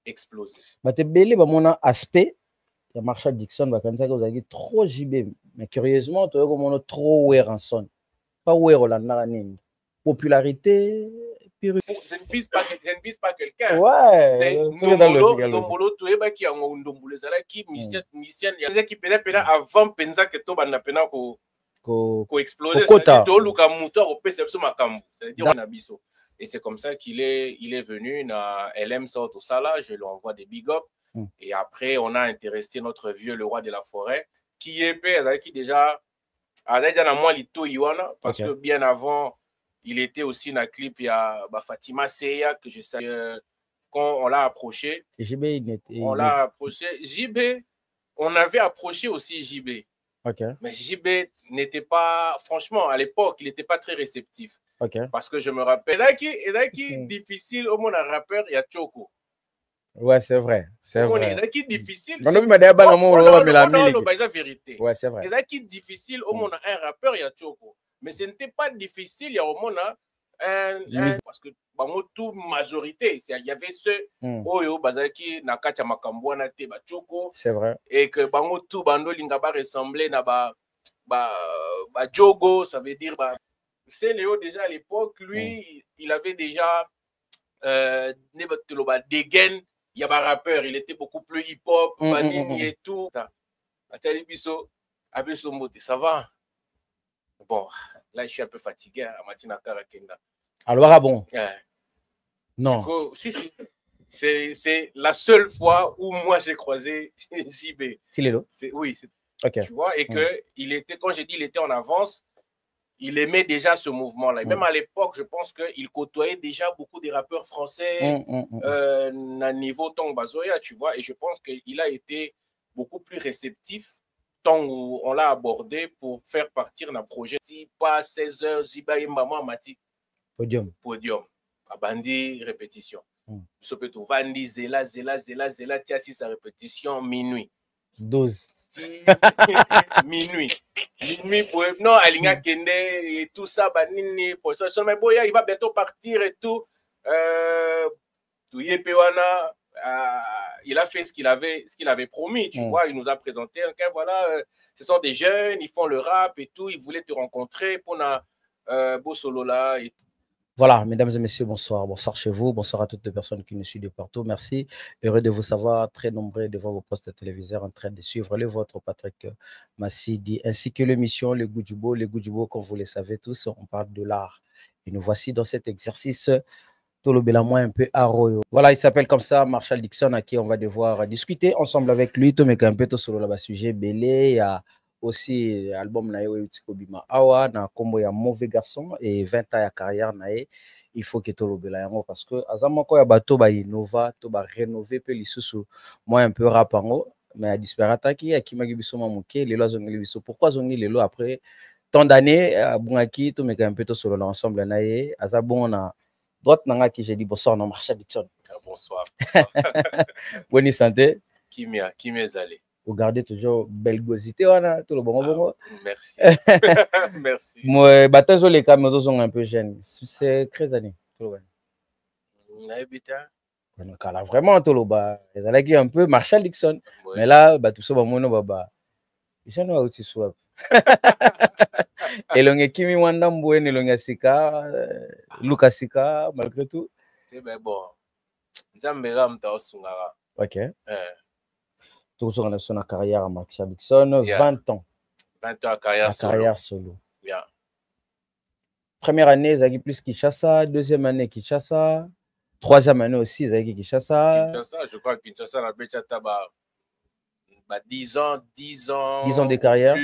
explosé. Bah te belé bah mon aspect ya Marshall Dixon bah comme ça que vous avez trop JB mais curieusement tu vois comme on a trop Weranson pas Werolanda nini popularité Je ne vise pas quelqu'un. ouais c'est Ndombolo toyeba ki yango Ndombolo ezala ki musicien ya ki pena avant penza que to bana pena ko exploser c'est-à-dire to luka muto ko pesa biso makambo c'est-à-dire na biso. Et c'est comme ça qu'il est venu na LM sort tout ça là, je lui envoie des big up. Et après on a intéressé notre vieux le roi de la forêt qui est qui déjà na moi lito Iwana parce que bien avant il était aussi dans le clip, il y a Fatima Seya que je sais quand on l'a approché. On l'a approché. JB, on avait approché aussi JB. Mais JB n'était pas, franchement, à l'époque, il n'était pas très réceptif. Parce que je me rappelle, qui difficile au monde un rappeur, il y a Choco. Ouais, c'est vrai. C'est vrai. C'est qui difficile. Non, c'est la vérité. Ouais, c'est vrai. C'est qui difficile au monde un rappeur, il y a Choco. Mais ce n'était pas difficile, il y a au monde parce que tout majorité, il y avait ceux Oyo Bazaki Nakacha Makambouana te Choko. C'est vrai. Et que bango tout bando lingaba ressemblait na ba Jogo, ça veut dire c'est Léo déjà à l'époque, lui il avait déjà Degen, il y a un rappeur, il était beaucoup plus hip-hop, Banini et tout. Atali Biso, ça va? Bon, là, je suis un peu fatigué à Matina Karakenda. Alors, bon. Non. Si. C'est la seule fois où moi j'ai croisé JB. Oui. Tu vois, et que il était, quand j'ai dit il était en avance, il aimait déjà ce mouvement-là. Et même à l'époque, je pense qu'il côtoyait déjà beaucoup des rappeurs français à niveau Tong Bazoya, tu vois. Et je pense qu'il a été beaucoup plus réceptif tant où on l'a abordé pour faire partir d'un projet. Si pas 16 heures, Jiba Maman Mati. Podium. À Bandi, répétition. Sopeto Vandi, Zela, tia si sa répétition, minuit. 12. Minuit. Non, Alinga Kende et tout ça, Banini, pour ça, mais boya, il va bientôt partir et tout. Il a fait ce qu'il avait promis, tu vois. Il nous a présenté, voilà, ce sont des jeunes, ils font le rap et tout. Ils voulaient te rencontrer pour beau solo là. Voilà, mesdames et messieurs, bonsoir. Bonsoir chez vous. Bonsoir à toutes les personnes qui nous suivent de partout. Merci. Heureux de vous savoir, très nombreux devant vos postes téléviseurs en train de suivre le vôtre, Patrick Massidi, ainsi que l'émission Le Goût du Beau. Le Goût du Beau, comme vous le savez tous, on parle de l'art. Et nous voici dans cet exercice, tout le bélamois un peu arroyo. Voilà, il s'appelle comme ça, Marshall Dixon, à qui on va devoir discuter ensemble avec lui. Tout un peu sur le sujet belé. Il y a aussi album Nae Utikobima Awa, na combo ya Mauvais Garçon et 20 ans de carrière Nae. Il faut que tu le yango parce que azamako ya bato ba innova, to ba rénover pe lisusu moi un peu rapango mais a disparata ki akimaki biso mamuke lelo azongeli biso. Pourquoi zongi lelo après tant d'années bungaki to meka un peu to solo ensemble Nae azabon na droite nanga qui j'ai dit bonsoir na Marshall Dixon. Bonsoir. Bonne santé. Kimia Zale. Vous gardez toujours belgosité, tout le bon. Merci. Merci. Moi, batazo les caméras sont un peu jeunes. C'est 13 années. Vraiment, tout le bas. Il y a un peu Marshall Dixon. Mais là, tout ça, ils sont aussi swap. Et l'on est Kimi Wandambo, et l'on est Sika, Lucas Sika, malgré tout. C'est bon. Zambera Mtaosungara. Ok. Toujours dans son carrière à Marshall Dixon, 20 ans. 20 ans à carrière solo. Yeah. Première année, Zagi plus Kinshasa. Deuxième année, Kinshasa. Troisième année aussi, Zagi Kinshasa. Je crois que Kinshasa a 10 ans. 10 ans de carrière.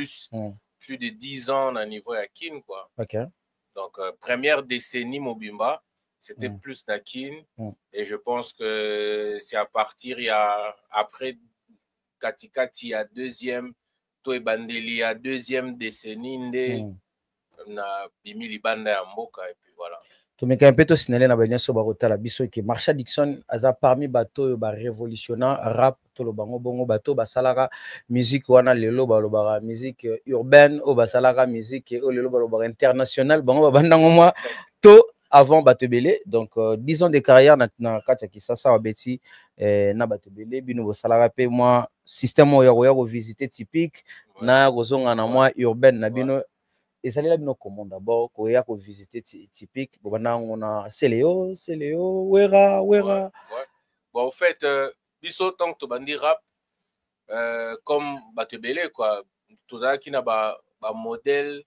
Plus de 10 ans à niveau Yakin, quoi. Ok. Donc, première décennie Mobimba, c'était plus Nakin. Et je pense que c'est à partir, après Katikati, à deuxième, Toe Bandeli, à deuxième décennie, na Bimili Banda ya Mboka, et puis voilà. Tu me un peu signalé na banya so barota la biso que Marshall Dixon aza parmi bato ba révolutionnant rap to lo bango bongo bato ba salara musique wana lelo ba lo ba musique urbaine o ba salara musique o lelo ba lo ba international bango ba bandango moi to avant Batebele. Donc 10 ans de carrière na kati Kisasa wa beti na Batebele bino bosala pe moi système oyo visiter typique na kozonga na moi urbaine na bino et ça là bino comment d'abord ko ya ko visiter typique bobana ngona Seleo Wera bon en fait biso tant que bandi rap comme Batebele quoi tozala ki na ba modèle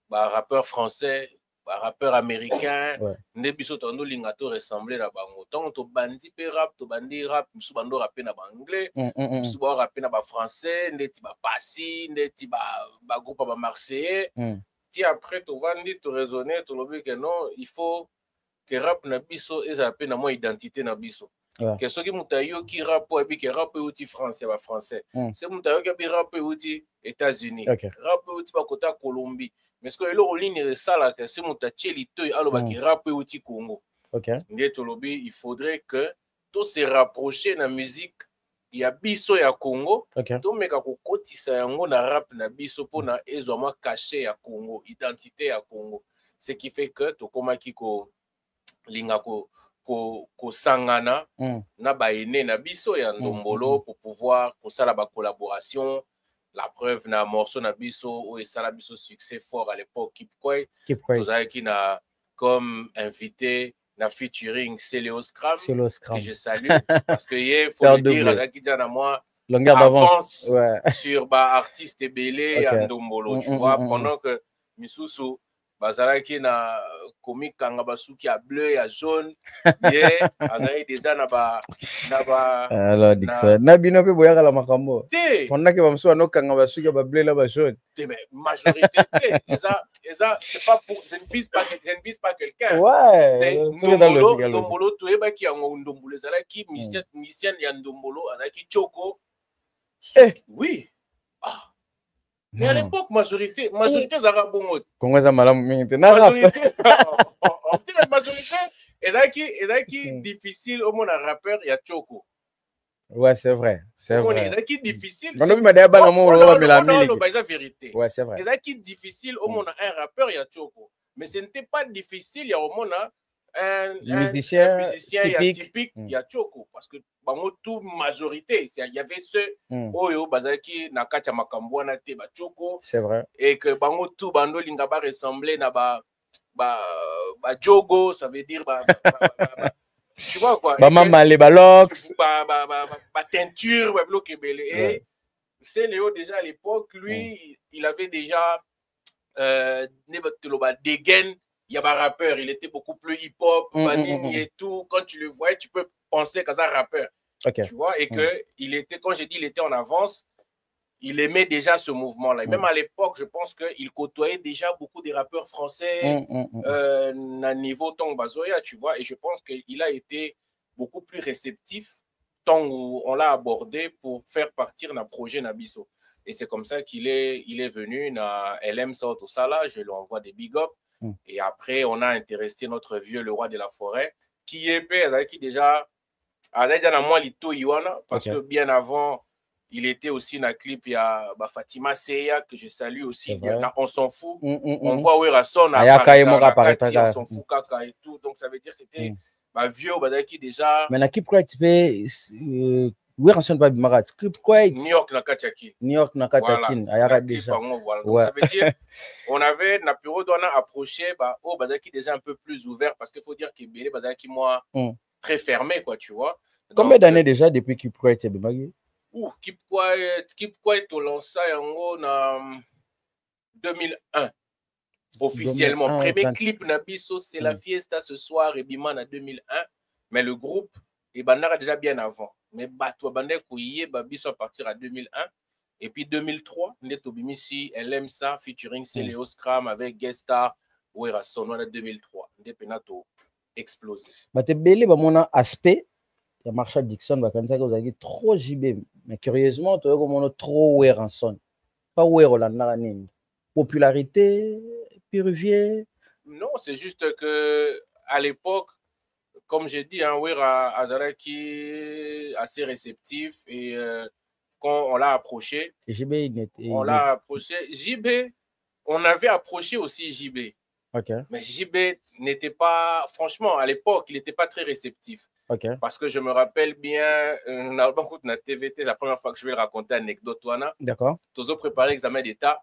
ba rappeur français ba rappeur américain nde biso tondo linga to ressembler na bango tant to bandi pe rap to bandi rap musu bando rapper na ba anglais musu ba rapper na ba français ndeti ba Passy ndeti ba groupe ba marseillais ti après to vandi to raisonner to lobi que non il faut que rap na biso eza pe na mo identité na biso que soki mutayo ki rap et puis que rap outi français ba français c'est mutayo ki rap outi États-Unis rap outi ba kota Colombie mais ce que le ligne ça là que c'est mutachi lito alo ba ki rap outi Congo ndié to lobi il faudrait que tout se rapprocher na musique ya biso ya Congo to meka ko kotisa yango na rap na biso pona ezoma caché ya Congo identité ya Congo ce qui fait que to komaki ko linga ko sangana na baene na biso ya ndombolo pour pouvoir kosala ba collaboration la preuve na morceau na biso o esala biso succès fort à l'époque Kipkway tozaki na comme invité na featuring Seleo Scram que je salue parce que hier faut le dire azaki na moi longueur d'avance sur ba artiste belé ya ndombolo tu vois pendant que misusu bazalaki na comique kanga basuki ya bleu ya jaune ye azali déjà alors na bino pe boyaka la makambo pendant que bamso no kanga basuki ba bleu la ba jaune mais majorité ça c'est pas pour je ne vise pas quelqu'un c'est ndombolo to ebaki yango ndombolo ezalaki musicien ya ndombolo azalaki Choko oui mais à l'époque, majorité Zara Bongo. Comment ça m'a majorité, et qui difficile au monde à rappeur, il y a Choko. Ouais, c'est vrai. C'est vrai. Et qui difficile. Non, c'est vérité. Ouais, c'est vrai. Et qui difficile au monde à un rappeur, il y a Choko. Mais ce n'était pas difficile, il y a au monde un musicien typique, il y a Choko. Parce que tout majorité, il y avait ceux Oyo Bazaki Nakacha Makambouana te ba Choko. C'est vrai. Et que bango tout bando lingaba ressemblait na ba Jogo, ça veut dire tu vois quoi. Mama les balox. Teinture, bloqué belé. Et c'est Léo déjà à l'époque, lui, il avait déjà Degen. Il y a un rappeur, il était beaucoup plus hip-hop, Banini et tout. Quand tu le voyais, tu peux penser qu'à un rappeur. Tu vois, et que il était, quand j'ai dit il était en avance, il aimait déjà ce mouvement-là. Et même à l'époque, je pense qu'il côtoyait déjà beaucoup des rappeurs français à niveau Tong Bazoya, tu vois. Et je pense qu'il a été beaucoup plus réceptif tant où on l'a abordé pour faire partir d'un projet Nabiso. Et c'est comme ça qu'il est venu na LM Sauto Sala, je lui envoie des big up. Et après, on a intéressé notre vieux, le roi de la forêt, qui est qui déjà, parce que bien avant, il était aussi dans le clip, il y a Fatima Seya, que je salue aussi. On s'en fout. On voit où Rasson, on s'en fout, Kaka et tout. Donc ça veut dire que c'était vieux, qui déjà. Mais la clip, tu peux. Oui, Rasson pas Bimarat. Clip quoi? New York Nakatakin. Ayara déjà. Donc ça veut dire, on avait Napuro Douana approché, qui déjà un peu plus ouvert, parce qu'il faut dire qu'il est qui moi très fermé, quoi, tu vois. Combien d'années déjà depuis Clip quoi tu es Bimagi? Keep Quiet au lancé en 2001 officiellement. 2001, premier clip Nabiso, c'est la fiesta ce soir et Biman en 2001. Mais le groupe et Bandara déjà bien avant. Mais Batwa Bandé Kouye Babiso à partir à 2001 et puis 2003 Neto Bimisi LM ça featuring Seleo Scram avec guest star Wera Son en 2003. Ndepenato explosé. Batebele ba mona aspect ya Marshall Dixon bakanisa que vous avez trop JB mais curieusement tu vois comme trop Weranson pas Werolanda nini popularité périvier non c'est juste que à l'époque comme j'ai dit Wera Azaraki assez réceptif et quand on l'a approché JB on l'a approché JB on avait approché aussi JB Mais JB n'était pas, franchement, à l'époque, il n'était pas très réceptif. Parce que je me rappelle bien, na TVT, la première fois que je vais raconter anecdote, d'accord. Tozo préparé l'examen d'État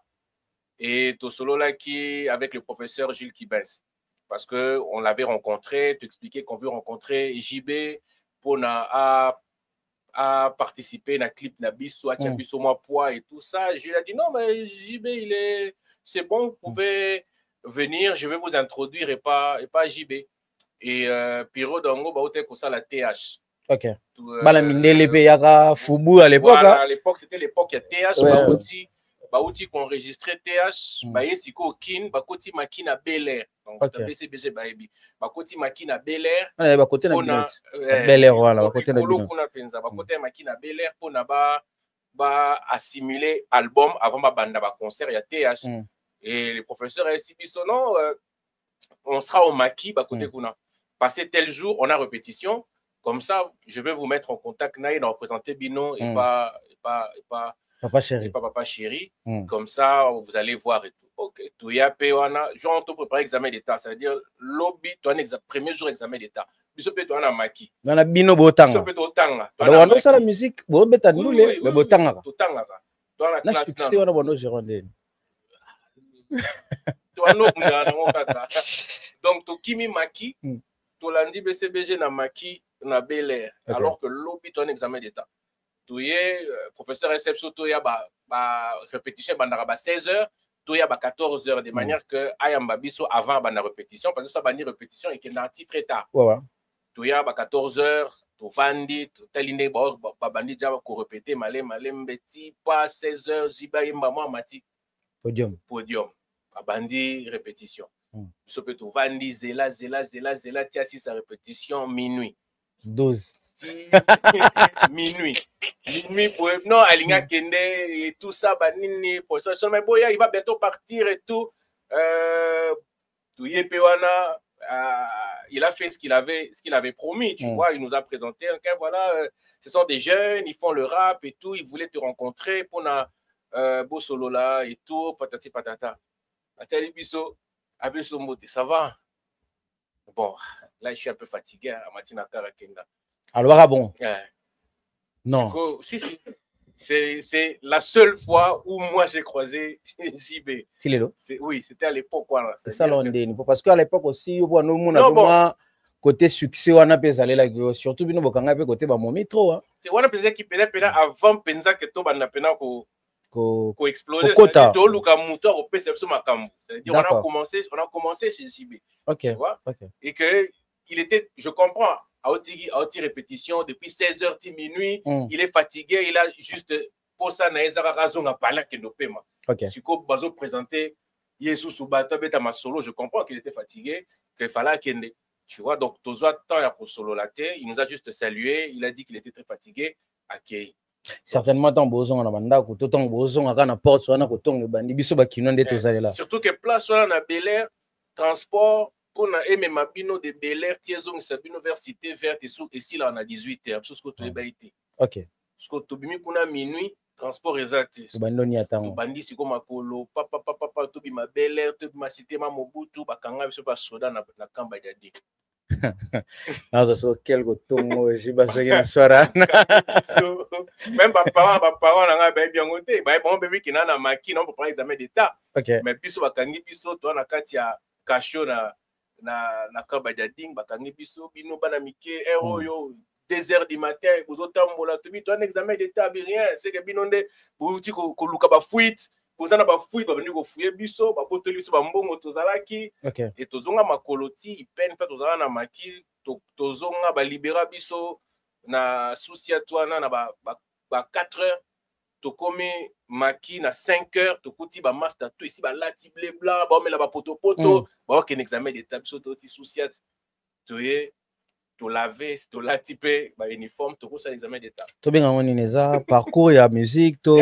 et Tosolo là qui avec le professeur Gilles Kibens. Parce qu'on l'avait rencontré, t'expliquais qu'on veut rencontrer JB pour à participer à un clip na biso, à biso moi poids et tout ça. Je lui ai dit non, mais JB, c'est bon, vous pouvez venir, je vais vous introduire et pas JB. Et Piro Dango, ça la TH. Fubu à l'époque. Voilà, à l'époque, c'était l'époque il y a TH, Baouti qu'on enregistrait TH, Bayesiko Kin, Bakoti Makina Bel Air. Donc, BCBG Baebi. Bakoti Makina Bel Air. Bakote na Bel Air, voilà. Bakote na Makina Bel Air pour ba assimiler album avant ma bande ba concert il y a TH. Et le professeur a dit non, on sera au maquis Bakote Kuna. Passé tel jour, on a répétition. Comme ça, je vais vous mettre en contact Naïd, représenter Bino et pas Papa Chéri. Et pas Papa Chéri. Comme ça, vous allez voir et tout. Ok. Tout y a péwana. Genre, on te prépare l'examen d'État. C'est-à-dire, lobby, toi, premier jour examen d'État. Biso pe toi na maki. Dans la Bino Botanga. Biso pe totanga. Donc, on a la musique. Bon, beta nous les, mais Botanga. Totanga. Toi la classe na. On a bon Girondin. Toi no kaka. Donc, to kimi maki. To landi BCBG na maki na Bel Air. Alors que lobby, toi, un examen d'État. Professeur réception répétition bandara 16h tout ya 14h de manière que ayamba biso avant banda répétition parce que ça bani répétition et que na titre tard tout ya 14h to vandi to taline ba bandi jaba ko répéter malé mbeti pas 16h jiba yimba moi mati podium ba bandi répétition biso pe to vandi zela tia si sa répétition minuit 12 minuit non Alinga Kende et tout ça banini mais boya il va bientôt partir et tout Yepewana il a fait ce qu'il avait promis tu vois, il nous a présenté voilà ce sont des jeunes, ils font le rap et tout, ils voulaient te rencontrer pour na Bosolo là et tout patati patata atali biso abiso mbote ça va bon là je suis un peu fatigué à matina karakenda. Alors, bon. Non. C'est la seule fois où moi j'ai croisé JB. Oui, c'était à l'époque. C'est ça l'ondé. Parce qu'à l'époque aussi, on a côté succès, on a pu aller là. Surtout, nous avons côté Bamomi trop. On a pensé qu'il y avant Penza que tout le monde a explosé. On a commencé chez JB. Tu vois? Et qu'il était, je comprends. À haute répétition depuis 16h, 10 minuit, il est fatigué, il a juste pour ça naezara raison à parler que nos paiements. Si ko bazo présenter Yesu Subata beta ma solo, je comprends qu'il était fatigué, qu'il fallait qu'il tu vois donc tozoa temps ya pour solo la terre, il nous a juste salué, il a dit qu'il était très fatigué, accueilli. Certainement tant besoin na banda ko tant besoin na porte so na ko tongo bandi biso ba kinonde tozale là. Surtout que place so na Bel Air transport pour na Mabino de Bel Air tiezong sabino vers cité verte et si là on a 18h parce que tu es été. OK. Parce que tu bimi kuna minuit transport exact. Bandoni attend. Bandi siko makolo papa to bima Bel Air to bima cité ma Mobutu bakanga biso ba soda na kamba jadi. Naza so quelque tongo jiba so na soara. Même parents na nga ba bien ngote ba bon bébé qui na maki non pour prendre examen d'état. Mais biso bakangi biso to na kati ya kasho na kamba jadi bakangi biso bino bana mike yo 2h du matin vous otambola to bi to un examen d'état rien c'est que bino nde bouti ko luka ba fuite kozana ba fuite ba bani ko fuye biso ba boteli biso ba mbongo tozalaki et tozonga makoloti ipene pa tozala na maki tozonga ba libéra biso na souci atwana na ba 4h to komi maki na 5h to kuti ba master to ici ba lati bleu blanc ba omela ba poto ba ok un examen d'état biso to ti souci at toye to laver to latipe ba uniforme to kosa examen d'état to benga ngoni neza parcours ya musique to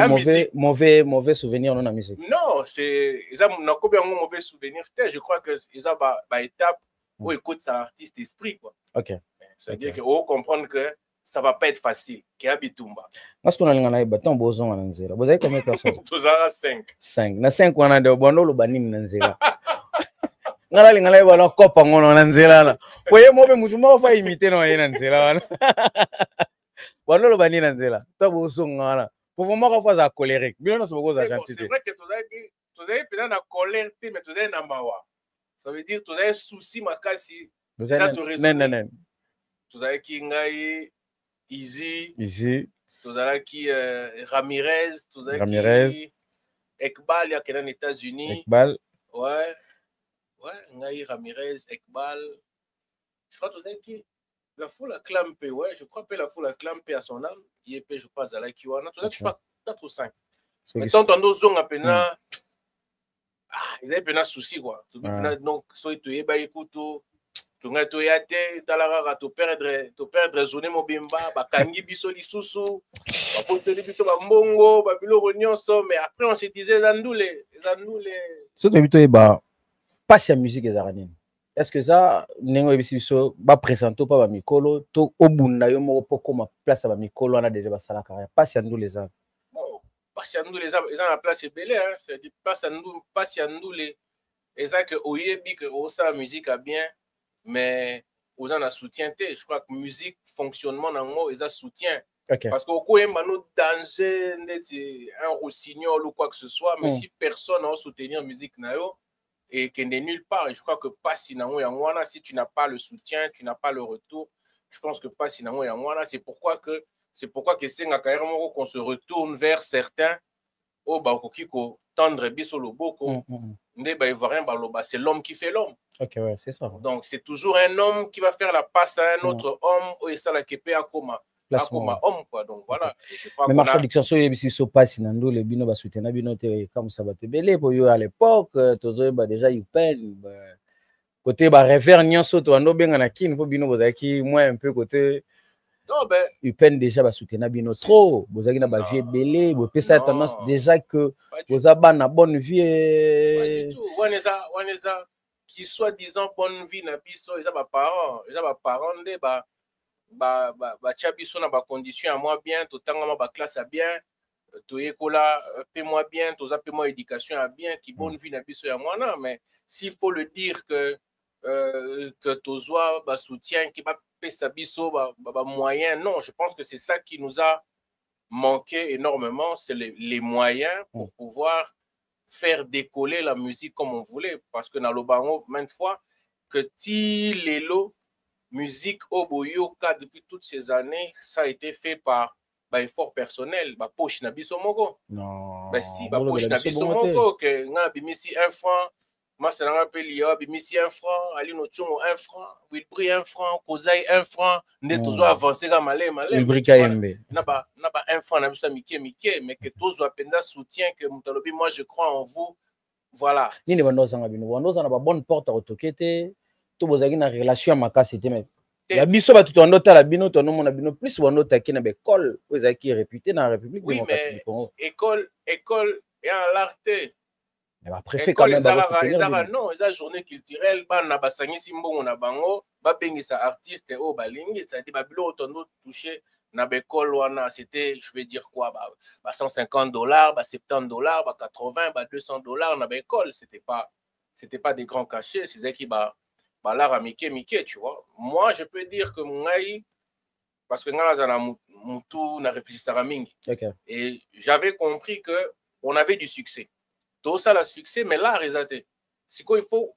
mauvais souvenir non na musique non c'est ça na ko bien mauvais souvenir je crois que ça ba étape où écoute ça artiste esprit quoi. OK, ça veut dire que on comprendre que ça va pas être facile qui habitumba parce qu'on a ngana baton bozonga na nzela vous avez combien de personnes? Tozara 5 na 5 wana de bondo lo banini na nzela ngala lingala bala kopa ngono na nzela na oye mobe mutu mo fa imiter no yena nzela wana wanolo bani na nzela to bosonga wana pour moi fa za colérique bino no sobo za gentil. C'est vrai que tu as peut-être na colère mais tu as na mawa. Ça veut dire tu as un souci makasi. Ça te résout. Tu as qui ngai Easy. Tu as qui Ramirez, tu as qui Ekbal, il y a qui dans les États-Unis. Ekbal. Ouais. Ouais, ngai Ramirez, Ekbal. Je crois que tu as qui la foule a clampé, ouais, je crois que la foule a clampé à son âme. Il est je crois à la Kiwana. Tu as je crois 4 ou 5. Mais tant qu'on a zong à peine ils avaient peine souci quoi. Donc so tu es ba écoute tu nga to yate talara to perdre journée mobimba ba kangi biso lisusu ba poteli biso ba mbongo ba biloko nyonso mais après on se disait zandoule so to bito ba passe la musique ezarani. Est-ce que ça nengo ebisi biso ba présenter pas ba mikolo to obunda yo moko poko ma place ba mikolo ana déjà ba sala carrière passe ya ndule za. Passe ya ndule za la place belé hein, c'est dire passe ya ndule eza que oyebi que o sa musique a bien mais aux en a soutien té, je crois que musique fonctionnement nango eza soutien. Okay. Parce que au koyemba no danger un rossignol ou quoi que ce soit mais si personne n'a soutenir musique na yo et qui n'est nulle part. Et je crois que Passi Nango Yangwana, si tu n'as pas le soutien, tu n'as pas le retour, je pense que Passi Nango Yangwana, c'est pourquoi que c'est qu'on se retourne vers certains au Bakokiko tendre biso loboko. C'est l'homme qui fait l'homme. Ok, ouais, c'est ça. Donc c'est toujours un homme qui va faire la passe à un autre homme et ça la kepe akoma. Akoma homme quoi. Donc voilà. Mais ma traduction sur les biso Passi Nando le bino ba soutenir bino te comme ça va te belé pour yo à l'époque todo ba déjà you peine côté ba rever nyonso to ando benga na kin po bino bozaki moi un peu côté non ben you peine déjà ba soutenir bino trop bozaki na ba vie belé bo pesa tendance déjà que bozaba na bonne vie pas du tout waneza qui soit disant bonne vie na biso eza ba parents de tia biso na ba condition à moi bien totangama ba classe à bien toyekola paie moi bien toza paie moi éducation à bien qui bonne vie na biso ya mwana mais s'il faut le dire que tozwa ba soutien qui ba pesa biso ba moyens non je pense que c'est ça qui nous a manqué énormément c'est les moyens pour pouvoir faire décoller la musique comme on voulait parce que dans le bango maintes fois que ti lelo musique oboyoka depuis toutes ces années ça a été fait par effort personnel poche na biso moko non si poche na biso moko que nga bimisi 1 franc moi c'est nga pe liyo bimisi 1 franc ali no chungo 1 franc will pris 1 franc kozai 1 franc nde tozo avancer ka malé il brika yembe na ba 1 franc na biso mike mais que tozo apenda soutien que mutalobi moi je crois en vous voilà nini bando sanga bino bando na ba bonne porte à autokete to bozaki na relation makasi te mais ya biso ba tuto ndota la bino to no mona bino plus bando taki na be école ozaki réputé na République démocratique du Congo école et en l'arté mais ba préfet quand même ba non eza journée culturelle bana basangisi mbongo na bango ba bengisa artiste o balingi ça dit ba bilo tondo touché na be école wana c'était je vais dire quoi ba $150 ba $70 ba 80 ba $200 na be école c'était pas des grands cachets c'est qui l'art à Mickey, tu vois. Moi, je peux dire que Ngai, parce que Ngai, na mutu na réfléchi mingi. Et j'avais compris que on avait du succès. Tout ça, le succès, mais là, résultat. C'est qu'il faut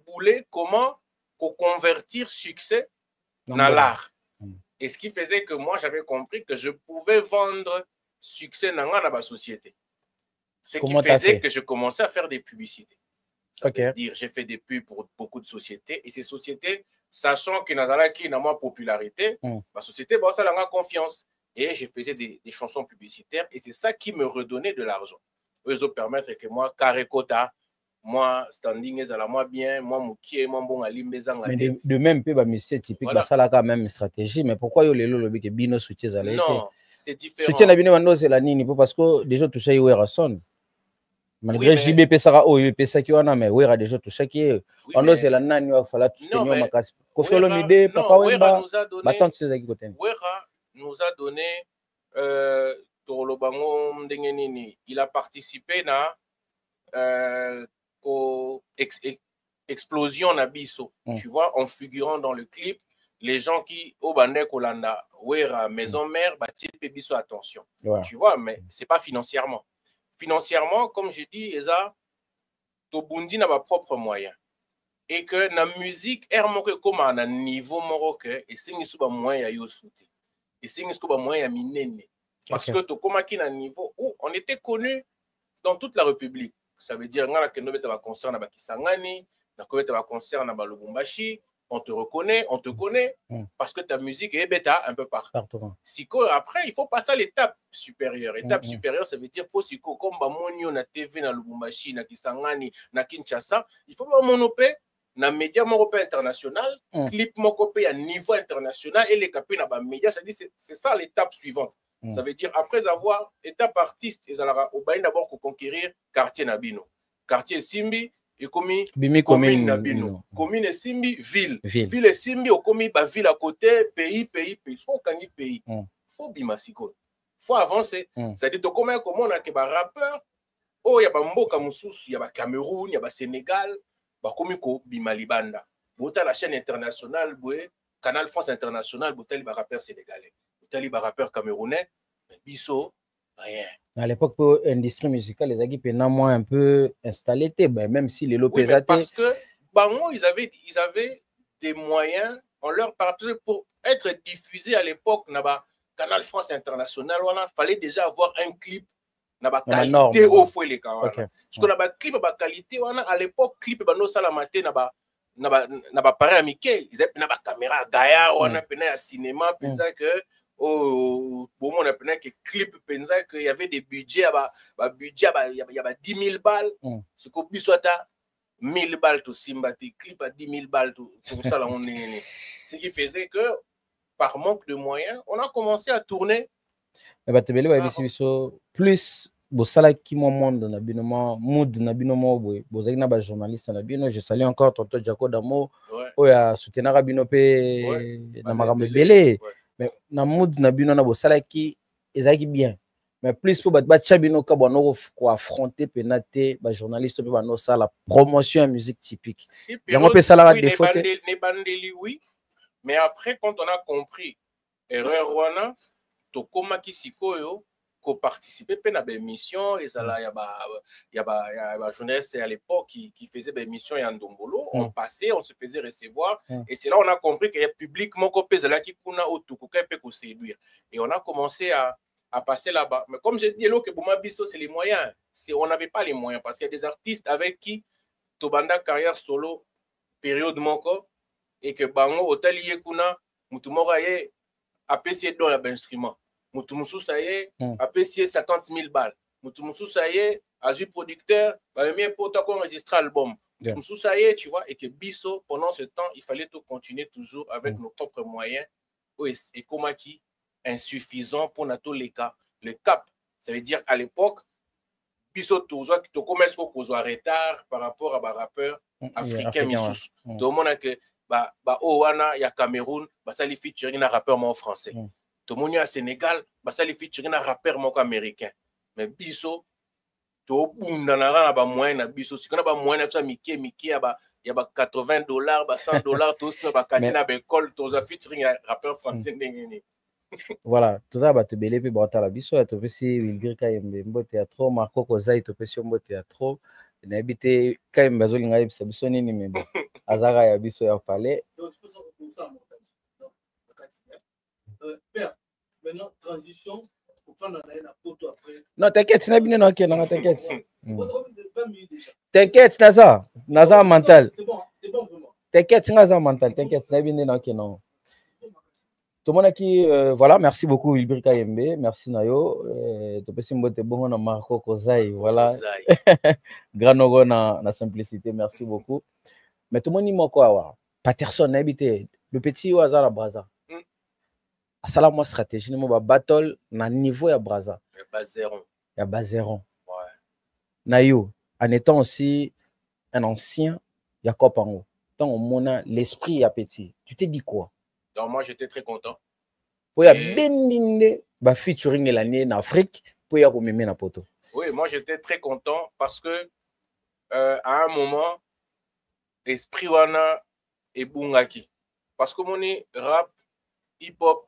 bouler comment convertir succès dans l'art. Et ce qui faisait que moi, j'avais compris que je pouvais vendre succès dans la société. Ce qui faisait que je commençais à faire des publicités. Dire j'ai fait des pubs pour beaucoup de sociétés et ces sociétés sachant qu'il y a moins popularité la société ça a confiance et je faisais des chansons publicitaires et c'est ça qui me redonnait de l'argent eux permettre que moi Karekota moi standing est à la moi bien moi mukie moi bon alimbezanga mais de même peu monsieur typique ça là quand même stratégie mais pourquoi yo lelo lobi que bino soutien za non c'est différent soutien na bino bando c'est la nini parce que déjà touché yo son malgré JB pesaka oyo pesaki wana mais wera déjà tout ça qui est on c'est la nani wa fala tout tenir makasi kofelo mide papa wemba batante ces aki côté wera nous a donné tolo bango ndenge nini il a participé na explosion Nabiso. Tu vois, en figurant dans le clip, les gens qui, au Bandé Kolanda, Ouera, Maison Mère, bah, Biso, attention. Tu vois, mais c'est pas financièrement. Financièrement, comme je dis, Eza, Tobundi n'a pas propre moyen. Et que la musique, comme à un niveau marocain, et c'est un moyen à yosuti. Et c'est un moyen à minene. Parce que tu as un niveau où on était connu dans toute la République. Ça veut dire que nous avons un concert à Kisangani, nous avons un concert à Lubumbashi, on te reconnaît, on te connaît, parce que ta musique est bêta un peu partout. Siko, après, il faut passer à l'étape supérieure. Étape supérieure, ça veut dire faut Siko, comme Bamonio na TV, na Lubumbashi, na Kisangani, na Kinshasa, il faut pas monopé, na média européen international, clip mokopé à niveau international, et les capés na ba média, ça dit c'est ça l'étape suivante. Ça veut dire, après avoir étape artiste, ils ont d'abord conquérir quartier Nabino. Quartier Simbi, et commis commune Nabino. Commune et Simbi, ville. Ville et Simbi, au commis, ville à côté, pays. Soit au pays. Faut bimasiko. Faut avancer. C'est-à-dire, comment on a des rappeurs, oh, il y a Mboka Moussous, il y a Cameroun, il y a Sénégal, comme Bimalibanda. Bota la chaîne internationale, Canal France International, Bota les rappeurs sénégalais. Les rappeurs camerounais, mais Bisso, rien. À l'époque, pour l'industrie musicale, les équipes étaient moins un peu installées, même si les Lopez parce que Bango, ils avaient des moyens, on leur partait pour être diffusés à l'époque, Canal France International, il fallait déjà avoir un clip, qualité au fouet les cas. Parce qu'on a un clip à qualité, à l'époque, clip à nos salamate, n'a pas à Mickey, ils avaient une caméra Gaïa, on a un cinéma, que oh, bon, on a que clip, qu'il y avait des budgets, il y a 10 000 balles, ce qu'on puisse soit à 1000 balles, tout Simba, des clips à 10 000 balles, tout ça, là, on est. Ce qui faisait que, par manque de moyens, on a commencé à tourner. Plus, bosala qui monde na binomo mood na binomo bozaki na ba journaliste na bino, je salue encore tonton Jaco Damo oya soutenaka bino pe na makambo belé. Mais na mood na bino na bosala qui ezaki bien, mais plus pour batcha bino ka bono ko affronter penate ba journaliste pe bano ça la promotion en musique typique yango pe sala des fautes oui, mais après quand on a compris erreur wana to koma kisikoyo ko participer pe na émission et ça là y a journaliste à l'époque qui faisait des émissions en Ndombolo, on passait, on se faisait recevoir et c'est là on a compris qu'il y a publiquement ko pèse là qui kuna otukuka pe ko séduire et on a commencé à passer là-bas. Mais comme je dis là que Bouma Bisso c'est les moyens, on n'avait pas les moyens parce qu'il y a des artistes avec qui Tobanda carrière solo période moko et que bango hôtelier kuna mutumora ye a payé dans l'instrument. Moutoumousou, ça y est, a payé 50 000 balles. Moutoumousou, ça y est, a eu producteur, a mis un protocole enregistré l'album. Moutoumousou, ça y est, tu vois, et que Bisso, pendant ce temps, il fallait tout continuer toujours avec nos propres moyens. Et comme qui insuffisant pour tous les cas. Le cap, ça veut dire à l'époque, Bisso, tu commences à causer un retard par rapport à un rappeur africain. Tout le monde a que, il y a Cameroun, ça les featuring un rappeur français. Tout le monde au Sénégal, ça les featuring un rappeur américain. Mais Bisso, tout le monde a un moyen de Bisso. Si on a un moyen de Mickey, il y a $80, $100, tout ça, il y a un école, tout ça featuring un rappeur français. Voilà, tout ça, tu belé puis la Bisso, tu peux si Wilbur Kayembe, mbo théâtre, Marco Kozai, tu peux si mbo théâtre, n'habite Kayembe Zolinga Bisso Bissoni ni mbo. Azara ya Bisso ya palais. Père, maintenant, transition, pour prendre la photo après. Non, t'inquiète, c'est bien, non, t'inquiète. T'inquiète, Naza mental. C'est bon vraiment. T'inquiète, Naza mental, t'inquiète, c'est bien, non. Tout le monde qui, voilà, merci beaucoup, Wilbur Kayembe, merci Nayo. Tu peux simboter bon, on a Marco Kozai, voilà. Grand logo na simplicité, merci beaucoup. Mais tout le monde dit quoi, Patterson, habité, le petit au hasard à Braza. À ça, moi, stratégie, moi, battle, na niveau à Braza. Il y a Bazeron. Ouais. Nayo, en étant aussi un ancien, il y a Kopango. Donc, on a l'esprit à petit. Tu t'es dit quoi? Donc, moi, j'étais très content. Pour y a beninde, featuring l'année en Afrique, pour y a commémorer na poto. Oui, moi, j'étais très content parce que, à un moment, esprit wana ebungaki parce que moni rap hip hop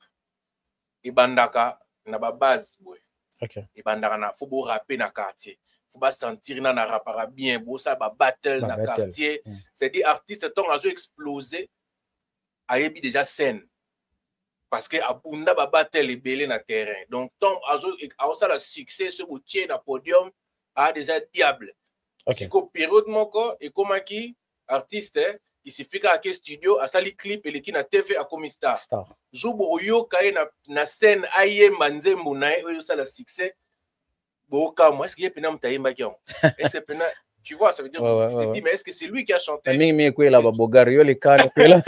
ebandaka na ba base boy. OK. Ebandaka na faut bo rapper na quartier. Faut pas sentir na rapara bien bo ça ba battle na quartier. C'est-à-dire artiste ton azo exploser ayebi déjà scène. Parce que abunda ba battle ebele na terrain. Donc ton azo ça la succès ce boutier na podium a déjà diable. OK. Siko période moko et comme qui artiste il suffit qu'à un studio à sali clip et les qui na TV à comme star. Jobo oyo kaye na scène aye manzembo na oyo ça le succès. Boka moi est-ce qu'il y a pena mtaimba ki on. Est-ce que pena tu vois ça veut dire tu te dis mais est-ce que c'est lui qui a chanté? Mais quoi là bogario les can quoi là.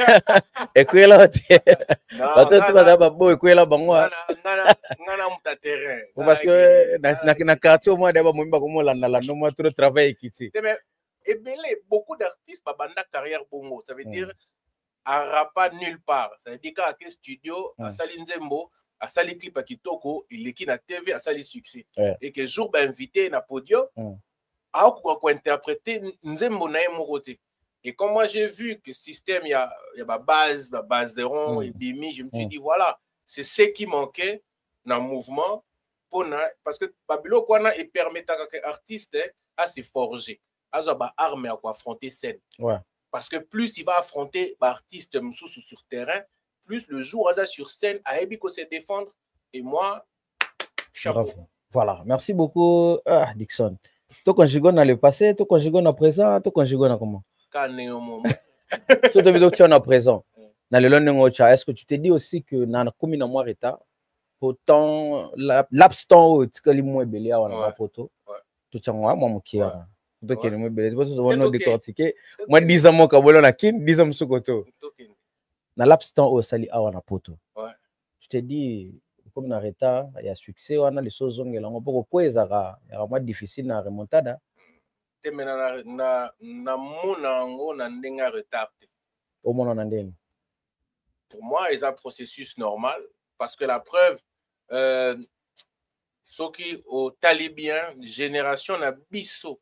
Et quoi là? Attends tu vas ba boy quoi là bango. Ngana mta terrain. Parce que na quartier moi d'abord moi comme là na no moi trop travail kiti. Et belé beaucoup d'artistes babanda carrière bongo ça veut dire à rapa nulle part. Ça veut dire qu'à un studio, à Sali Nzembo, à Sali Clip à Kitoko, il est na TV, à Sali Succès. Et que jour, bah, invité na podium, à quoi interpréter Nzembo na côté. Et comme moi j'ai vu que système, il y a ma base zéro et bimi, je me suis dit, voilà, c'est ce qui manquait dans le mouvement. Parce que Babilo Kwana, il permet à un artiste à se forger, à avoir arme à affronter scène. Ouais. Parce que plus il va affronter l'artiste sur terrain, plus le jour où sur scène, à Ebiko se défendre. Et moi, chapeau. Bravo. Voilà, merci beaucoup, Dixon. Toi, quand je dans le passé, toi, quand je dans le présent, toi, quand je dans comment? Quand on est au moment. Si tu es en présent, dans le lendemain, est-ce que tu te dis aussi que dans la commune en moins retard, pourtant, l'abstant, tu es moins belé à la photo, tout ça, moi, mon kia. Donc, il est belé. C'est pour ça que décortiquer. Moi, 10 ans, mon cabolo na kin, 10 ans, sous koto. Dans l'abstant, au sali à la photo. Tu te dis, comme dans retard, il y a succès, on a les choses, on a pourquoi il y a moins difficile à remonter. Pour moi, c'est un processus normal parce que la preuve, ceux qui au talibien, génération na biso,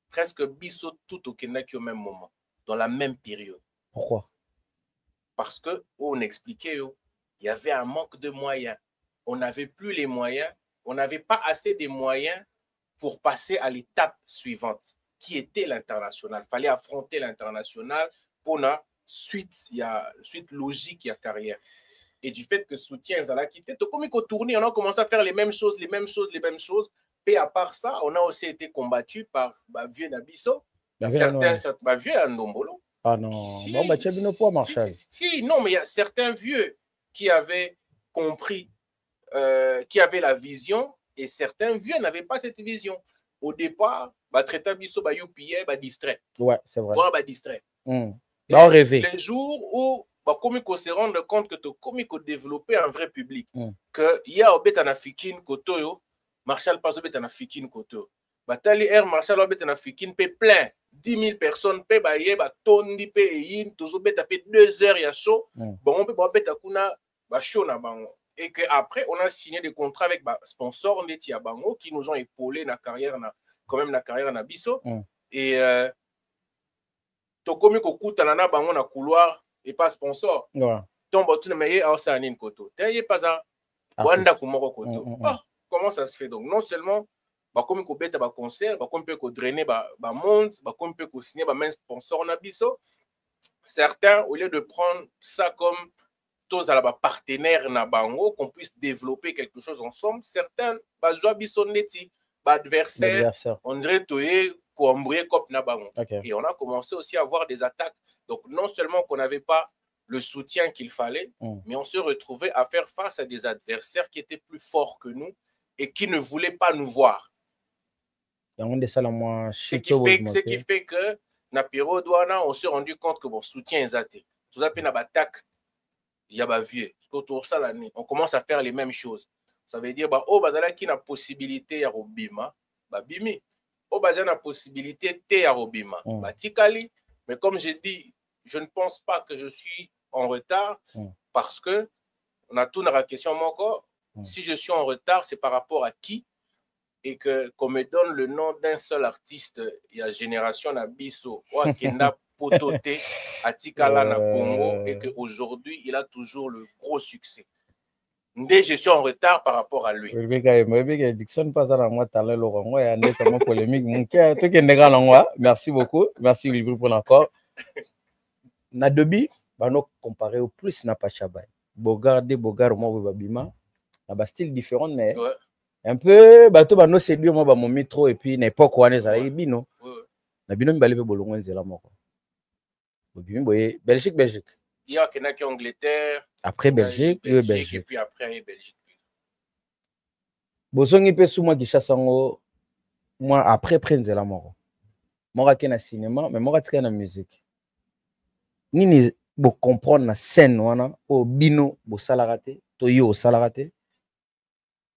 presque biso tout au Kenya au même moment, dans la même période. Pourquoi? Parce que on expliquait, il y avait un manque de moyens. On n'avait plus les moyens, on n'avait pas assez de moyens pour passer à l'étape suivante, qui était l'international. Il fallait affronter l'international pour la suite, il y a suite logique, il y a carrière. Et du fait que soutien, ça l'a quitté, comme il faut tourner, on a commencé à faire les mêmes choses. Et à part ça, on a aussi été combattu par vieux Nabiso, certains vieux Ndombolo. Ah non, bon, bah, tu as bien pas Marshall. Non, mais il y a certains vieux qui avaient compris, qui avaient la vision, et certains vieux n'avaient pas cette vision. Au départ, traiter Bisso, youpier, distrait. Ouais, c'est vrai. Voilà, distrait. On rêvait. Les jours où, comme il se rendre compte que tu as développé un vrai public, que il y a un Fikin Kotoyo, Marshall passe au Fikin Kotoyo. Batali Air Marshall au Fikin peut plein. 10 000 personnes pe baye ba tondi pe yin tozo beta pe 2 heures ya show bon on peut beta kuna ba show na bango et que après on a signé des contrats avec ba sponsors ndeti ya bango qui nous ont épaulé na carrière na quand même na carrière na biso et to komi ko kutana na bango na couloir et pas sponsor tombe tu na meye au sanin koto teye pas ça wanda kumoko koto comment ça se fait donc non seulement comme ko beta ba concert comme peut ko drainer ba monde comme peut ko signer ba même sponsor na biso certains au lieu de prendre ça comme tous à la partenaire na bango qu'on puisse développer quelque chose ensemble certains ba joa biso neti ba adversaire on dirait toye ko embrouiller cop na bango et on a commencé aussi à avoir des attaques donc non seulement qu'on n'avait pas le soutien qu'il fallait mais on se retrouvait à faire face à des adversaires qui étaient plus forts que nous et qui ne voulaient pas nous voir. Ce qui fait que na période on s'est rendu compte que bon soutien est athée. Tout ça na attaque il y a ba vieux. On commence à faire les mêmes choses. Ça veut dire bazala qui na possibilité ya robima ba bimi. Bazala na possibilité te ya robima ba tikali mais comme j'ai dit je ne pense pas que je suis en retard parce que on a tout dans la question encore si je suis en retard c'est par rapport à qui et que qu'on me donne le nom d'un seul artiste, il y a Génération Nabiso, qui n'a pototé à Tikala na Congo et qu'aujourd'hui, il a toujours le gros succès. Dès je suis en retard par rapport à lui. Merci beaucoup. Merci Wilbur pour l'accord. Nadobi, nous comparer au plus na Pachabay. Bogard, moi, Babima, un style différent, mais un peu, bateau, bah, nous séduire, moi, mon métro, et puis, n'importe quoi, les aïe, bino. Nabino, m'balé, bolongo, nzela, moko. Belgique. Il y a qui Angleterre. Après Belgique, Belgique. Et puis après, Belgique. Bosongi pe sous moi qui chasse en moi après nzela moko. Moi qui na cinéma, mais moi qui na musique. Nini bo comprendre na scène wana o bino bo salarate to yo salarate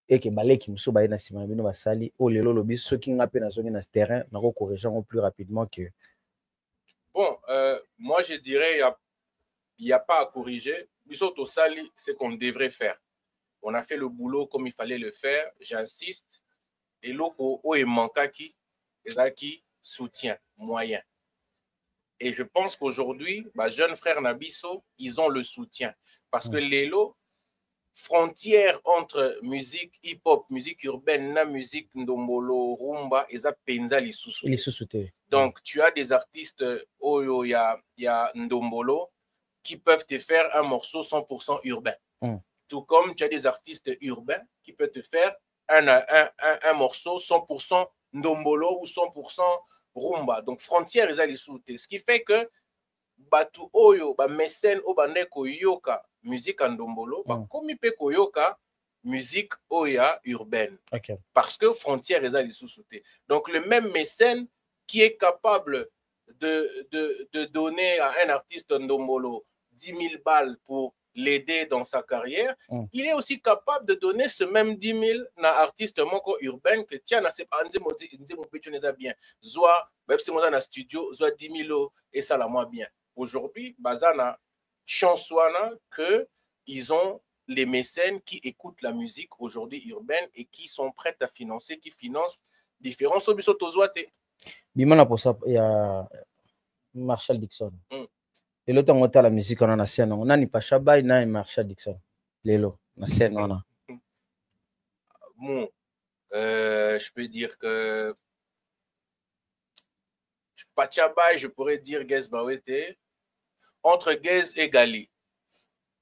et que baleki muso ba na sima bino basali o lelo lobi soki nga pe na zongi na terrain na ko corriger plus rapidement que bon moi je dirais il y a pas à corriger biso to sali c'est qu'on devrait faire. On a fait le boulot comme il fallait le faire, j'insiste. Et l'autre o est manquaki qui soutient moyen. Et je pense qu'aujourd'hui, bah, jeunes frères Nabiso, ils ont le soutien. Parce que les lots, frontière entre musique hip-hop, musique urbaine, na musique ndombolo, rumba, et ça penza les sous-soutés. Donc, tu as des artistes, il y a ndombolo, qui peuvent te faire un morceau 100% urbain. Tout comme tu as des artistes urbains qui peuvent te faire un morceau 100% ndombolo ou 100% rumba. Donc, frontière, ils ont les sous-soutés. Ce qui fait que batu oyo ba mécène o bande koyoka musique en ndombolo ba komi pe koyoka musique oya urbaine. Parce que frontière ils ont les sous-soutés. Donc le même mécène qui est capable de donner à un artiste ndombolo 10 000 balles pour l'aider dans sa carrière, il est aussi capable de donner ce même 10 000 à un artiste moko urbain que tiens, c'est pas bien. Soit, même si on a un studio, soit 10 000 et ça la moins bien. Aujourd'hui, Bazana chansouana que ils ont les mécènes qui écoutent la musique aujourd'hui urbaine et qui sont prêts à financer, qui financent différents sobisotozoate. Bimana pour ça, il y a Marshall Dixon. Et l'autre on a la musique on a la scène on a ni Pachabay ni Marshall Dixon. Lelo la scène on a. Bon, je peux dire que Pachabay, je pourrais dire Gez Bawete entre Gez et Gali.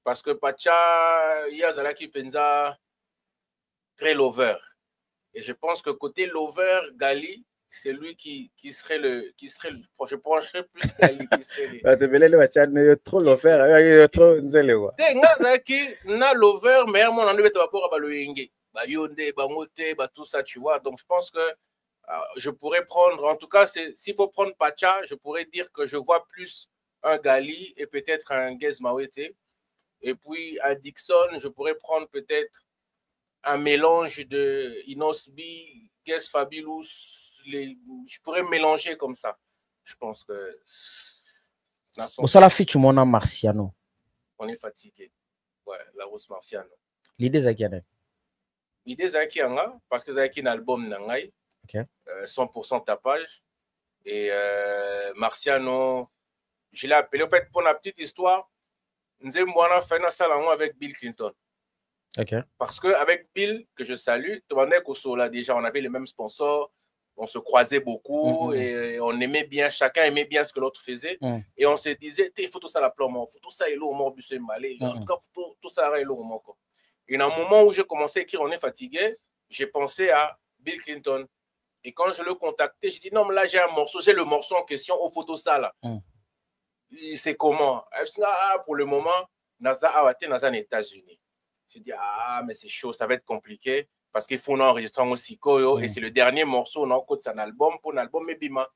Parce que Pacha, il y a Zalaki Penza très lover. Et je pense que côté lover, Gali, c'est lui qui serait le je pencherais plus Gali qui serait le trop lover, trop nzele wa. Na lover mais mon en devait rapport à le yenge. Ba yonde, ba moté, ba tout ça tu vois. Donc je pense que je pourrais prendre en tout cas s'il faut prendre Pacha, je pourrais dire que je vois plus un Gali et peut-être un Gez Mawete. Et puis à Dixon, je pourrais prendre peut-être un mélange de Inosbi, Gez Fabulous. Je pourrais mélanger comme ça. Je pense que... Ça la fit mon nom Marciano. On est fatigué. Ouais, la Rose Marciano. L'idée c'est qui est l'idée c'est qui parce que c'est un album nangai. 100% tapage. Et Marciano, je l'ai appelé. En fait, pour la petite histoire, nous avons fait un salon avec Bill Clinton. Parce qu'avec Bill, que je salue, déjà, on avait les mêmes sponsors. On se croisait beaucoup et on aimait bien, chacun aimait bien ce que l'autre faisait. Et on se disait, il faut tout ça la plomo, il faut tout ça et l'eau au mort, en tout cas, tout ça et l'eau au mort. Et dans un moment où j'ai commencé à écrire, on est fatigué, j'ai pensé à Bill Clinton. Et quand je le contactais, j'ai dit, non, mais là, j'ai un morceau, j'ai le morceau en question au photo ça là. C'est comment? Pour le moment, Naza Awate, Naza aux États-Unis. J'ai dit, mais c'est chaud, ça va être compliqué. Parce qu'il faut enregistrer aussi Koyo et c'est le dernier morceau on a côté un album pour un album Mebima.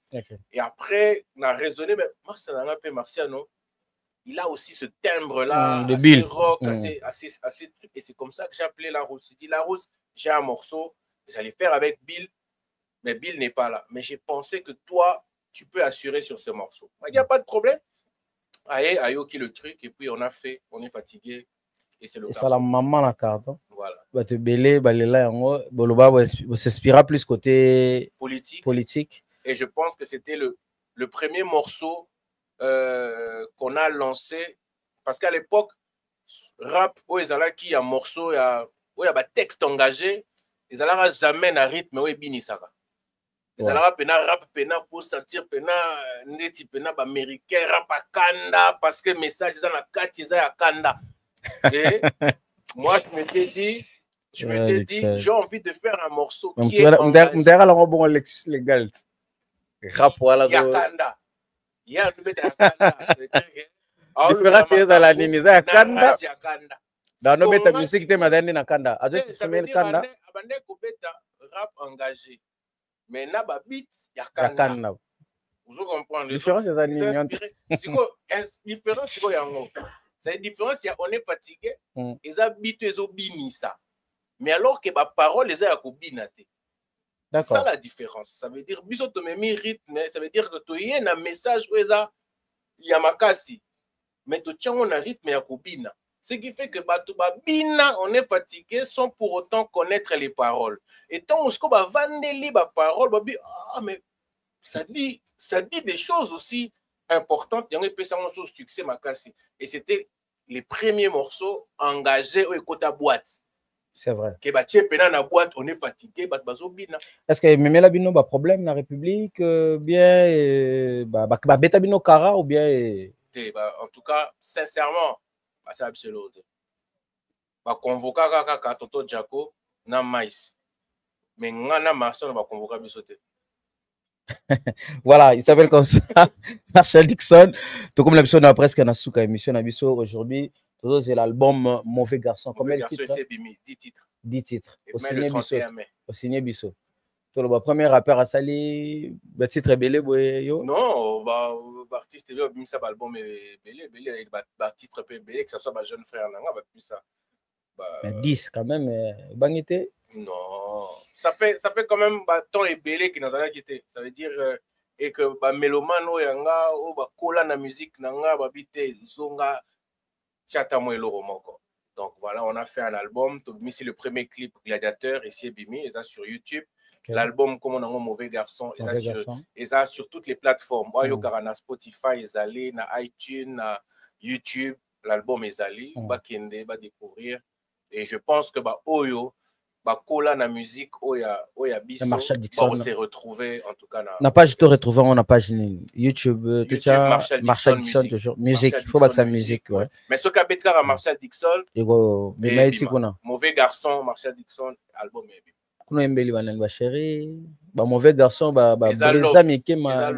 Et après on a raisonné mais Marciano il a aussi ce timbre là assez rock assez truc et c'est comme ça que j'ai appelé La Rose. J'ai dit La Rose, j'ai un morceau, j'allais faire avec Bill mais Bill n'est pas là mais j'ai pensé que toi tu peux assurer sur ce morceau. Il n'y a pas de problème. Aïe ok le truc et puis on a fait, on est fatigué. Et c'est le ça la maman la carte. Voilà. Bah te belé balela yango boloba s'inspira plus côté politique. Et je pense que c'était le premier morceau qu'on a lancé. Parce qu'à l'époque, rap, où ils allaient qui, un morceau, où il y a un texte engagé, ils allaient jamais un rythme, où ils binisaka. Ils allaient rap pour sentir pena, neti pena, américain, rap à kanda, parce que message, ils ont la carte, ils ont la kanda. Et moi, je m'étais dit, j'ai envie de faire un morceau qui est engagé. Lexus légal. Rap, voilà. Yakanda. Il y a un peu de Yakanda. Différence est dans la nini, ça Yakanda. Dans nos bêta musique, tu m'as donné Nakanda. Ça veut dire abandé kubeta rap engagé. Mais na ba beat Yakanda. Vous comprenez? Différence est dans la nini. Différence c'est quoi yango? C'est différence, on est fatigué. Ils habitent les obinisa. Mais alors que ma parole les a yakobinate. C'est ça la différence. Ça veut dire biso to memi rythme, ça veut dire que tu y a un message où eza yamakasi. Mais tu tiens un rythme yakobina. Ce qui fait que bina on est fatigué sans pour autant connaître les paroles. Et tant on va vandeli ba parole, ah mais ça dit des choses aussi importantes. Il y a un succès makasi. Et c'était les premiers morceaux engagés au écoute boîte. C'est vrai. Boîte, on est fatigué. Est-ce que même là, il y a un problème dans la République, bien, bêta bino kara ou bien. En tout cas, sincèrement, c'est absolu. Convoquer kaka Toto Jaco na mais. Mais ngana mason va convoquer bisoté. Voilà, il s'appelle comme ça, Marshall Dixon. Tout comme l'émission de presque na souka émission na biso aujourd'hui. C'est l'album Mauvais Garçon. Combien de titres? 10 titres. 10 titres. Au signé Bisso. Le premier rappeur à Sali, le titre est belé. Non, artiste est ça album est belé, titre est belé, que ce soit jeune frère nanga, plus ça. 10 quand même, banité. Non, ça fait quand même temps et belé qui nous a quitté. Ça veut dire et que mélomane o yanga o kola na musique nanga bité zonga chata mo eloro moko. Donc voilà, on a fait un album, c'est le premier clip Gladiateur ici Bimi, et ça sur YouTube. Okay. L'album comme on a un Mauvais Garçon, et ça sur toutes les plateformes. Na Spotify, ezali na iTunes, na YouTube, l'album ezali, bakende ba découvrir. Et je pense que oyo kola na musique oya biso on s'est retrouvé en tout cas na page to retrouver on a page YouTube Marshall Dixon toujours musique, il faut que ça musique ouais. Mais ce qu'à Marshall Dixon Mauvais Garçon Marshall Dixon album est kuna embeli banani ba chéri ba Mauvais Garçon ba brisa mikema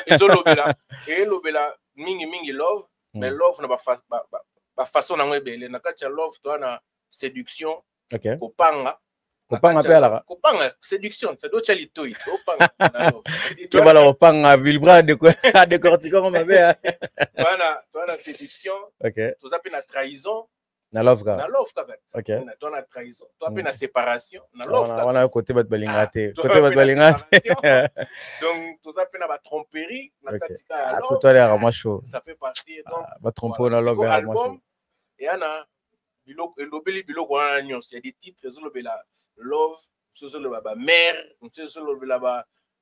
ezolobela et lobela mingi love mais love na ba façon na ngobele na kati ya love to na séduction. Okay. Kopanga séduction ça doit être litoi kopanga tu vas la kopanga Villebra de cortico comme avait toi séduction OK tout ça na trahison na love kaka OK toi na trahison toi na séparation na love on a côté bat balingate donc tout ça na ba tromperie na katika love toi là moi chaud ça fait partie donc ba tromper na love là moi chaud et ana biloko wana nyonso il y a des titres ezolobela love ezolobela ba mère ezolobela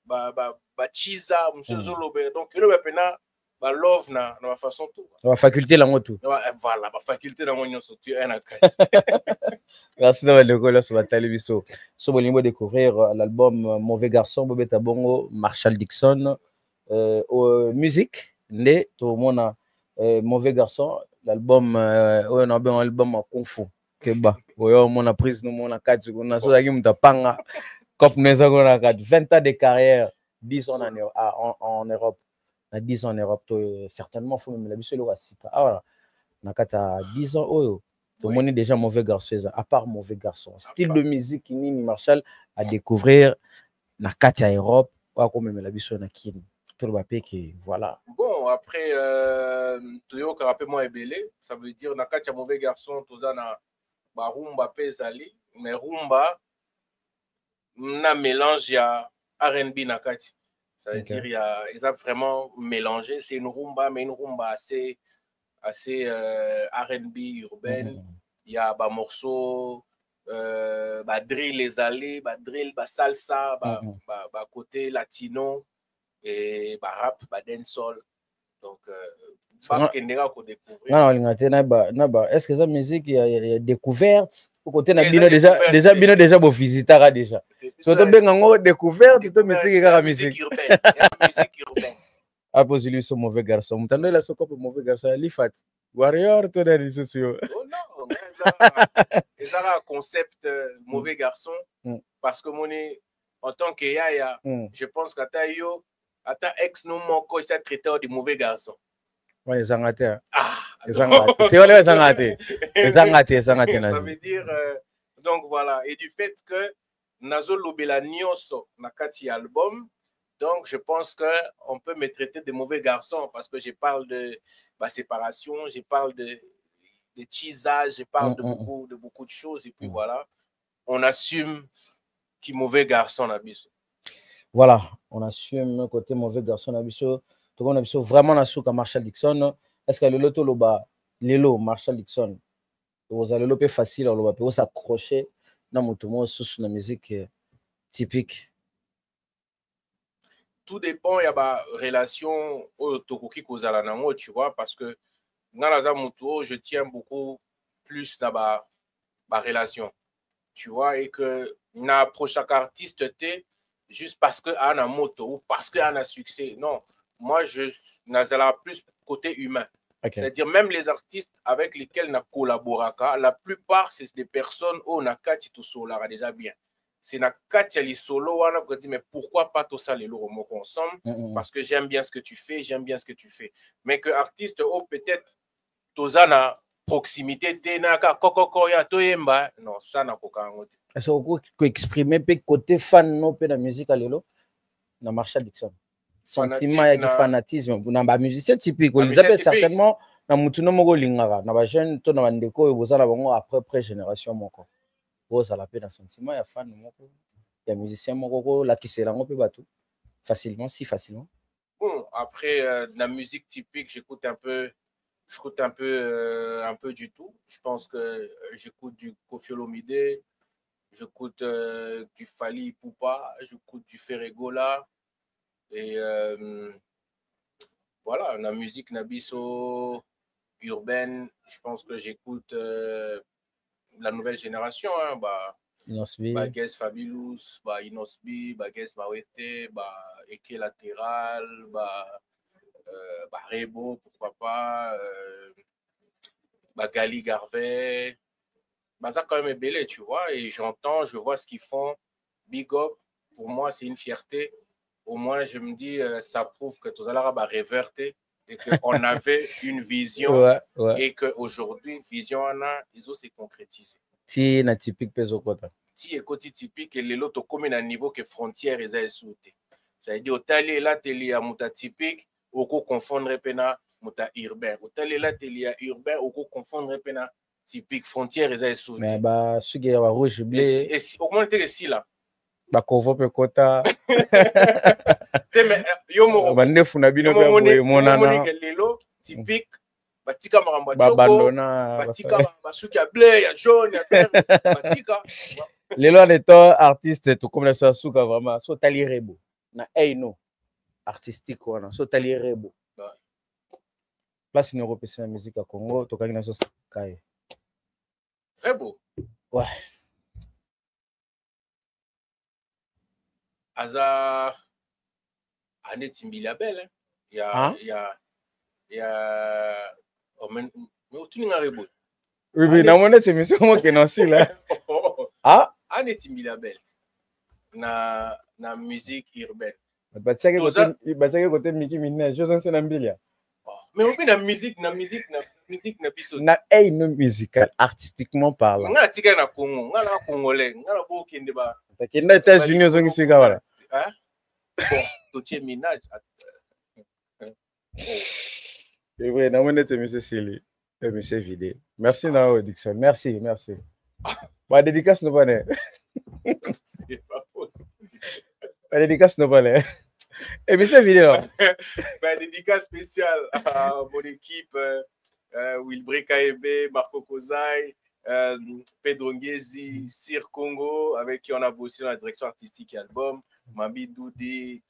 ba chiza ezolobela donc elobela pena ba love na ba façon tout ba faculté lango tout voilà ba faculté lango nyonso tu es na kati. Merci d'avoir le coller sur la télévision. So bolingo découvrir l'album Mauvais Garçon bobeta bongo Marshall Dixon musique né to mona Mauvais Garçon. L'album on a un album Kung Fu que on a pris nous on a 4 secondes on a ça qui mutapanga comme nous avons 20 ans de carrière 10 ans en Europe 10 ans en Europe certainement faut même la biso le wasika voilà na kata 10 ans oyo tout le monde est déjà Mauvais Garçon à part Mauvais Garçon style de musique nini Marshall à découvrir na kata Europe ou comme même la biso na kini. Voilà. Bon, après, Toyo Karapé-moi Ebele, ça veut dire na katia Mauvais Garçon, tout ça na rumba pezali, mais rumba na mélange ya R&B na katia. Ça veut dire ils ont vraiment mélangé, c'est une rumba mais une rumba assez R&B urbaine. Il y a ba morceau ba drill les allées, ba drill, ba salsa, ba côté latino. Et rap, dancehall. Est-ce que ça musique il y a découverte au côté na bino déjà bino déjà bo visitera déjà to to benga ngo découverte to musique kaka musique urbaine apo lui ce mauvais garçon mutando la soko pour mauvais garçon Lifat warrior to na disosio oh non c'est un concept mauvais garçon parce que en tant que yaya je pense qu'ata yo ata ex no moko il s'est traité de mauvais garçon. Ouais, les angatés. Ah, les angatés. C'est vrai, les angatés. Les angatés, ça veut dire, donc voilà. Et du fait que Nazo Lobela Nyonso Nakati album, donc je pense qu'on peut me traiter de mauvais garçon parce que je parle de séparation, je parle de teasage, je parle de beaucoup de choses. Et puis voilà, on assume qui mauvais garçon Nabiso. Voilà, on assume côté mauvais garçon Nabiso. Tout le monde a vraiment la souka Marshall Dixon. Est-ce que le loto loba lelo Marshall Dixon vous allez le facile on va s'accrocher dans mon tomo sous la musique typique. Tout dépend il y a ba relation au tokoki kozala nango tu vois parce que dans la moto je tiens beaucoup plus dans ba relation tu vois et que na approche chaque artiste t'es juste parce que a na moto ou parce que a na succès non. Moi, je n'azala plus côté humain. Okay. C'est-à-dire même les artistes avec lesquels on a collaboré, la plupart, c'est des personnes où on a kati tout solara déjà bien. C'est na kati ali solo, on a dit mais pourquoi pas tout ça les lots ensemble parce que j'aime bien ce que tu fais, j'aime bien ce que tu fais. Mais que artiste oh peut-être tozana proximité tenaka kokoko ya toyemba non ça na kokango. Est-ce que vous exprimer pe côté fan no pe la musique à l'élo na Marshall Dixon. Sentiment et fanatisme na ba musicien typique ils appellent certainement na mutuno moko lingaka na ba jeune to na bandeko et bozala bango après génération moko bozala pe na sentiment ya fan moko ya musicien moko ko la kisela ngo pe bato facilement si facilement. Bon après la musique typique j'écoute un peu du tout. Je pense que j'écoute du Koffi Olomide, j'écoute du Fally Ipupa, j'écoute du Ferregola. Et voilà, la musique Nabiso urbaine, je pense que j'écoute la nouvelle génération, hein, Guess Fabulous, Inosbi, Guess Mawete, Eke Latéral, Rebo, pourquoi pas, Gali Garvey, ça quand même est belé, tu vois, et j'entends, je vois ce qu'ils font, big up, pour moi c'est une fierté. Au moins, je me dis, ça prouve que tout à l'heure, réverté et qu'on avait une vision et qu'aujourd'hui, vision, ils ont s'est concrétisé. Si, na typique peso kota. Si, écoute, typique, et les autres, comme à un niveau que frontière, ils ont sauté. Ça veut dire, au tali, là, télé à mouta typique, au co confondre pena mouta urbain. Au tali, là, télé à urbain, au co confondre pena typique frontière, ils ont sauté. Mais, celui qui est rouge, blé. Et si, au moins, tu es ici, là. Bakovo pe kota yo mo bandefu na bino pe boye monana lelo typique batika makambo choko batika basuki ya bleu ya jaune ya vert batika lelo en étant artiste to comme la suka vraiment so tali rebo na eino artistique wana so tali rebo place ni européen la musique à Congo to kangi na so kai rebo ouais. Aza Annette Mbilabel il y a mais tu n'as pas rebo oui na mona c'est monsieur moi qui non si là ah Annette Mbilabel na musique urbaine batchake côté Miki Minaj je sais na mbilia mais on na musique na biso na no musical artistiquement parlant nga tika na Congo nga na congolais nga na bo kende ba takenda États-Unis ozongi sika wala hein bon Totie Minaj c'est vrai na mona c'est monsieur Sili et monsieur Vidé merci na Dixon merci ba dédicace no pas c'est pas possible ba dédicace no pas et monsieur Vidé dédicace spéciale à mon équipe Wilbry Kaebe, Marco Kozai, Pedro Ngezi, Sir Congo, avec qui on a bossé dans la direction artistique et album, Mabi Doudi,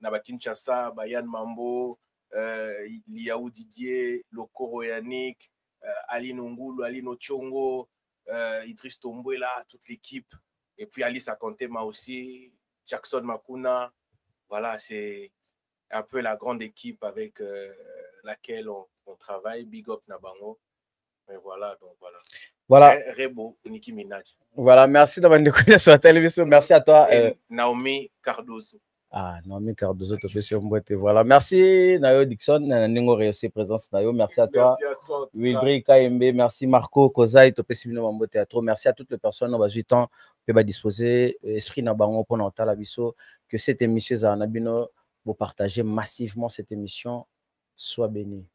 Naba Kinshasa, Bayan Mambo, il y a Didier, Lokoro Yannick, Ali Nongulu, Ali Nochongo, Idriss Tombouela, toute l'équipe. Et puis Alice Akontema aussi, Jackson Makuna. Voilà, c'est un peu la grande équipe avec laquelle on travaille. Big up Nabango. Mais voilà, donc voilà. Voilà. Rebo, Nicki Minaj. Voilà, merci d'avoir découvert sur la télévision. Merci à toi. Naomi Cardoso. Ah, Naomi Cardoso, tu fais sur Mbouette. Voilà, merci Nayo Dixon, Ningo Réussi présence Nayo. Merci à toi. Merci à toi. Wilbri KMB, merci Marco Kozai, Topé Simino Mambo Théâtre. Merci à toutes les personnes qui ont 8 ans peut disposer esprit Nabango pour notre labisso que cette émission Zanabino vous partagez massivement cette émission. Sois béni.